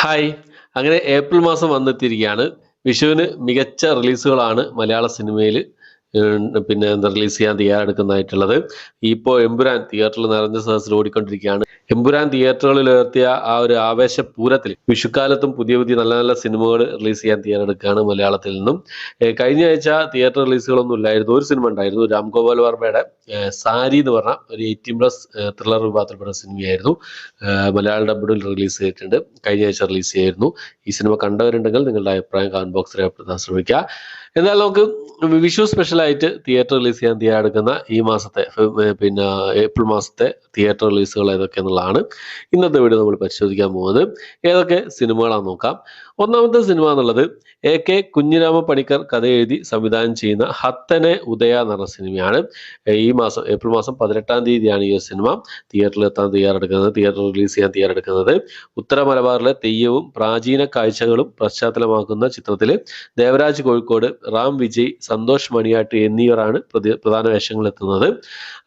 Hi! അങ്ങനെ April മാസം വന്നെത്തിയിരിക്കുകയാണ്. വിഷുവിന് മികച്ച റിലീസുകളാണ് മലയാള സിനിമയില് പിന്നെ റിലീസ് ചെയ്യാൻ തയ്യാറെടുക്കുന്നതായിട്ടുള്ളത്. ഇപ്പോൾ എമ്പുരാൻ തിയേറ്ററിൽ നിറഞ്ഞ സദസ്സിൽ ഓടിക്കൊണ്ടിരിക്കുകയാണ്. എമ്പുരാൻ തിയേറ്ററുകളിൽ ഉയർത്തിയ ആ ഒരു ആവേശപൂരത്തിൽ വിഷുക്കാലത്തും പുതിയ പുതിയ നല്ല നല്ല സിനിമകൾ റിലീസ് ചെയ്യാൻ തയ്യാറെടുക്കുകയാണ് മലയാളത്തിൽ നിന്നും. കഴിഞ്ഞ ആഴ്ച തിയേറ്റർ റിലീസുകളൊന്നും ഇല്ലായിരുന്നു. ഒരു സിനിമ ഉണ്ടായിരുന്നു. രാം ഗോപാൽ വർമ്മയുടെ സാരി എന്ന് പറഞ്ഞ ഒരു 18+ ത്രില്ലർ വിഭാഗത്തിൽപ്പെട്ട സിനിമയായിരുന്നു. മലയാളം ഡബ്ബിൽ റിലീസ് ചെയ്തിട്ടുണ്ട്. കഴിഞ്ഞ ആഴ്ച റിലീസ് ചെയ്യായിരുന്നു. ഈ സിനിമ കണ്ടവരുണ്ടെങ്കിൽ നിങ്ങളുടെ അഭിപ്രായം കമന്റ് ബോക്സിൽ രേഖപ്പെടുത്താൻ ശ്രമിക്കുക. എന്നാൽ നമുക്ക് വിഷു സ്പെഷ്യലായിട്ട് തിയേറ്റർ റിലീസ് ചെയ്യാൻ തയ്യാറെടുക്കുന്ന ഈ മാസത്തെ പിന്നെ ഏപ്രിൽ മാസത്തെ തിയേറ്റർ റിലീസുകൾ ഏതൊക്കെയെന്നുള്ളതാണ് ഇന്നത്തെ വീഡിയോ നമ്മൾ പരിശോധിക്കാൻ പോകുന്നത്. ഏതൊക്കെ സിനിമകളാണെന്ന് നോക്കാം. ഒന്നാമത്തെ സിനിമ എന്നുള്ളത് AK കുഞ്ഞിരാമ പണിക്കർ കഥ എഴുതി സംവിധാനം ചെയ്യുന്ന ഹത്തനെ ഉദയ എന്ന് പറഞ്ഞ സിനിമയാണ്. ഈ മാസം ഏപ്രിൽ മാസം 18-ാം തീയതിയാണ് ഈ സിനിമ തിയേറ്ററിൽ എത്താൻ തയ്യാറെടുക്കുന്നത്, തിയേറ്റർ റിലീസ് ചെയ്യാൻ തയ്യാറെടുക്കുന്നത്. ഉത്തര മലബാറിലെ തെയ്യവും പ്രാചീന കാഴ്ചകളും പശ്ചാത്തലമാക്കുന്ന ചിത്രത്തിൽ ദേവരാജ് കോഴിക്കോട്, റാം വിജയ്, സന്തോഷ് മണിയാട്ട് എന്നിവരാണ് പ്രധാന വേഷങ്ങളിൽ എത്തുന്നത്.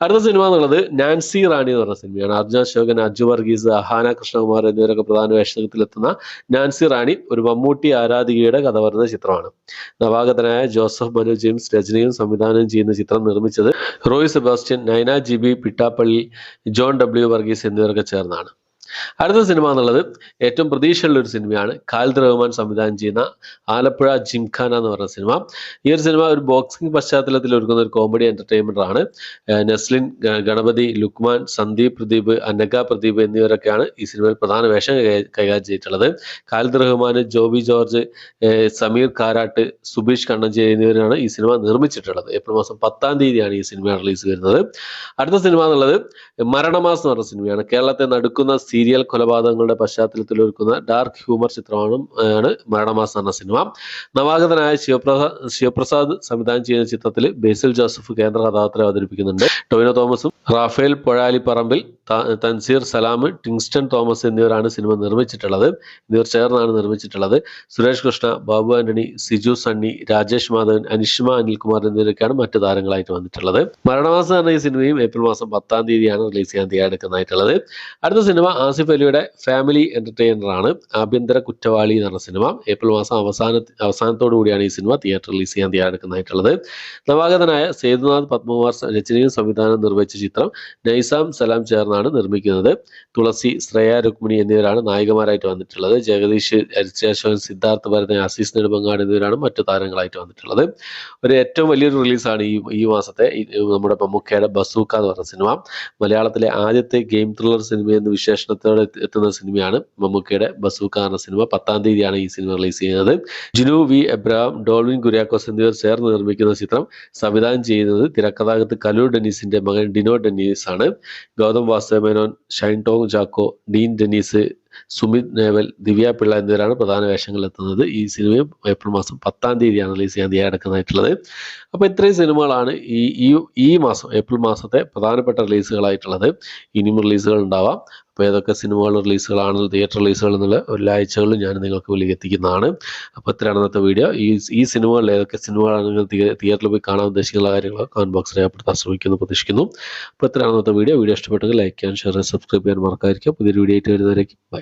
അടുത്ത സിനിമ എന്നുള്ളത് നാൻസി റാണി എന്ന് പറഞ്ഞ സിനിമയാണ്. അർജുൻ അശോകൻ, അജു വർഗീസ്, അഹാന കൃഷ്ണകുമാർ എന്നിവരൊക്കെ പ്രധാന വേഷത്തിലെത്തുന്ന നാൻസി റാണി ഒരു മമ്മൂട്ടി ആരാധികയുടെ കഥ പറയുന്ന ചിത്രമാണ്. നവാഗതനായ ജോസഫ് മനു ജെയിംസ് രചനയും സംവിധാനം ചെയ്യുന്ന ചിത്രം നിർമ്മിച്ചത് റോയ് സെബാസ്റ്റ്യൻ, നൈന ജിബി പിട്ടാപ്പള്ളി, ജോൺ W വർഗീസ് എന്നിവരൊക്കെ ചേർന്നാണ്. അടുത്ത സിനിമ എന്നുള്ളത് ഏറ്റവും പ്രതീക്ഷയുള്ള ഒരു സിനിമയാണ്. ഖാലിദ് റഹ്മാൻ സംവിധാനം ചെയ്യുന്ന ആലപ്പുഴ ജിംഖാന എന്ന് പറഞ്ഞ സിനിമ. ഈ ഒരു സിനിമ ഒരു ബോക്സിംഗ് പശ്ചാത്തലത്തിൽ ഒരുക്കുന്ന ഒരു കോമഡി എന്റർടൈൻമെന്റ് ആണ്. നസ്ലിൻ, ഗണപതി, ലുക്മാൻ, സന്ദീപ് പ്രദീപ്, അനഘ പ്രദീപ് എന്നിവരൊക്കെയാണ് ഈ സിനിമയിൽ പ്രധാന വേഷം കൈകാര്യം ചെയ്തിട്ടുള്ളത്. ഖാലിദ് റഹ്മാൻ, ജോബി ജോർജ്, സമീർ കാരാട്ട്, സുബീഷ് കണ്ണഞ്ചേരി എന്നിവരാണ് ഈ സിനിമ നിർമ്മിച്ചിട്ടുള്ളത്. ഏപ്രിൽ മാസം 10-ാം തീയതിയാണ് ഈ സിനിമ റിലീസ് വരുന്നത്. അടുത്ത സിനിമ എന്നുള്ളത് മരണമാസം എന്ന് പറഞ്ഞ സിനിമയാണ്. കേരളത്തെ നടുക്കുന്ന സീരിയൽ കൊലപാതകങ്ങളുടെ പശ്ചാത്തലത്തിൽ ഒരുക്കുന്ന ഡാർക്ക് ഹ്യൂമർ ചിത്രമാണ് മരണമാസം എന്ന സിനിമ. നവാഗതനായ ശിവപ്രസാദ് സംവിധാനം ചെയ്യുന്ന ചിത്രത്തിൽ ബേസിൽ ജോസഫ് കേന്ദ്ര കഥാപാത്രം അവതരിപ്പിക്കുന്നുണ്ട്. ടൊവിനോ തോമസും റാഫേൽ പൊഴാലിപ്പറമ്പിൽ, തൻസീർ സലാം, ടിങ്സ്റ്റൺ തോമസ് എന്നിവരാണ് സിനിമ നിർമ്മിച്ചിട്ടുള്ളത്. എന്നിവർ ചേർന്നാണ് നിർമ്മിച്ചിട്ടുള്ളത്. സുരേഷ് കൃഷ്ണ, ബാബു ആന്റണി, സിജു സണ്ണി, രാജേഷ് മാധവൻ, അനിഷ്മ അനിൽകുമാർ എന്നിവരൊക്കെയാണ് മറ്റു താരങ്ങളായിട്ട് വന്നിട്ടുള്ളത്. മരണമാസം എന്ന ഈ സിനിമയും ഏപ്രിൽ മാസം 10-ാം തീയതിയാണ് റിലീസ് ചെയ്യാൻ തയ്യാറെടുക്കുന്നതായിട്ടുള്ളത്. അടുത്ത സിനിമ ആസിഫ് അലിയുടെ ഫാമിലി എന്റർടൈനർ ആണ്. ആഭ്യന്തര കുറ്റവാളി എന്ന് പറഞ്ഞ സിനിമ. ഏപ്രിൽ മാസം അവസാനത്തോടു കൂടിയാണ് ഈ സിനിമ തിയേറ്റർ റിലീസ് ചെയ്യാൻ തയ്യാറെടുക്കുന്നതായിട്ടുള്ളത്. നവാഗതനായ സേതുനാഥ് പത്മകുമാർ രചനയും സംവിധാനം നിർവഹിച്ച ചിത്രം നൈസാം സലാം ചേർന്നാണ് നിർമ്മിക്കുന്നത്. തുളസി, ശ്രേയ രുക്മിണി എന്നിവരാണ് നായികമാരായിട്ട് വന്നിട്ടുള്ളത്. ജഗദീഷ്, അശോകൻ, സിദ്ധാർത്ഥ് ഭരതൻ, അസീസ് നെടുമങ്ങാട് എന്നിവരാണ് മറ്റു താരങ്ങളായിട്ട് വന്നിട്ടുള്ളത്. ഒരു ഏറ്റവും വലിയൊരു റിലീസാണ് ഈ മാസത്തെ നമ്മുടെ മമ്മൂക്കയുടെ ബസൂക്ക എന്ന് പറഞ്ഞ സിനിമ. മലയാളത്തിലെ ആദ്യത്തെ ഗെയിം ത്രില്ലർ സിനിമ എന്ന വിശേഷണത്തോടെ എത്തുന്ന സിനിമയാണ് മമ്മൂക്കയുടെ ബസൂക്ക എന്ന സിനിമ. 10-ാം തീയതിയാണ് ഈ സിനിമ റിലീസ് ചെയ്യുന്നത്. ജിനു വി എബ്രഹാം, ഡോൾവിൻ കുര്യാക്കോസ് എന്നിവർ ചേർന്ന് നിർമ്മിക്കുന്ന ചിത്രം സംവിധാനം ചെയ്യുന്നത് തിരക്കഥാകൃത്ത് കലൂർ ഡെന്നീസിന്റെ മകൻ ഡിനോ ഡെന്നീസ് ആണ്. ഗൗതം വാസുദേവമേനോൻ, ഷൈൻ ടോം ചാക്കോ, ഡീൻ ഡെന്നീസ്, സുമിത് നേവൽ, ദിവ്യ പിള്ള എന്നിവരാണ് പ്രധാന വേഷങ്ങളിൽ എത്തുന്നത്. ഈ സിനിമയും ഏപ്രിൽ മാസം 10-ാം തീയതിയാണ് റിലീസ് ചെയ്യാൻ തയ്യാറെടുക്കുന്നതായിട്ടുള്ളത്. അപ്പോൾ ഇത്രയും സിനിമകളാണ് ഈ മാസം ഏപ്രിൽ മാസത്തെ പ്രധാനപ്പെട്ട റിലീസുകളായിട്ടുള്ളത്. ഇനിയും റിലീസുകൾ ഉണ്ടാവാം. അപ്പോൾ ഏതൊക്കെ സിനിമകൾ റിലീസുകളാണ്, തിയേറ്റർ റിലീസുകൾ എന്നുള്ള എല്ലാ ആഴ്ചകളിലും ഞാൻ നിങ്ങൾക്ക് മുന്നിൽ എത്തിക്കുന്നതാണ്. അപ്പോൾ ഇത്രയാണ് ഇന്നത്തെ വീഡിയോ. ഈ സിനിമകളിൽ ഏതൊക്കെ സിനിമകളാണ് നിങ്ങൾ തിയേറ്ററിൽ പോയി കാണാൻ ഉദ്ദേശിക്കുന്ന കാര്യങ്ങൾ കമന്റ് ബോക്സിൽ രേഖപ്പെടുത്താൻ ശ്രമിക്കുന്നു പ്രതീക്ഷിക്കുന്നു. അപ്പോൾ ഇത്രയാണ് ഇന്നത്തെ വീഡിയോ. ഇഷ്ടപ്പെട്ടെങ്കിൽ ലൈക്ക് ചെയ്യാൻ, ഷെയർ ചെയ്യാൻ, സബ്സ്ക്രൈബ് ചെയ്യാൻ മറക്കാതിരിക്കുക. പുതിയൊരു വീഡിയോ ആയിട്ട് വരുന്നവരേക്കും ബൈ.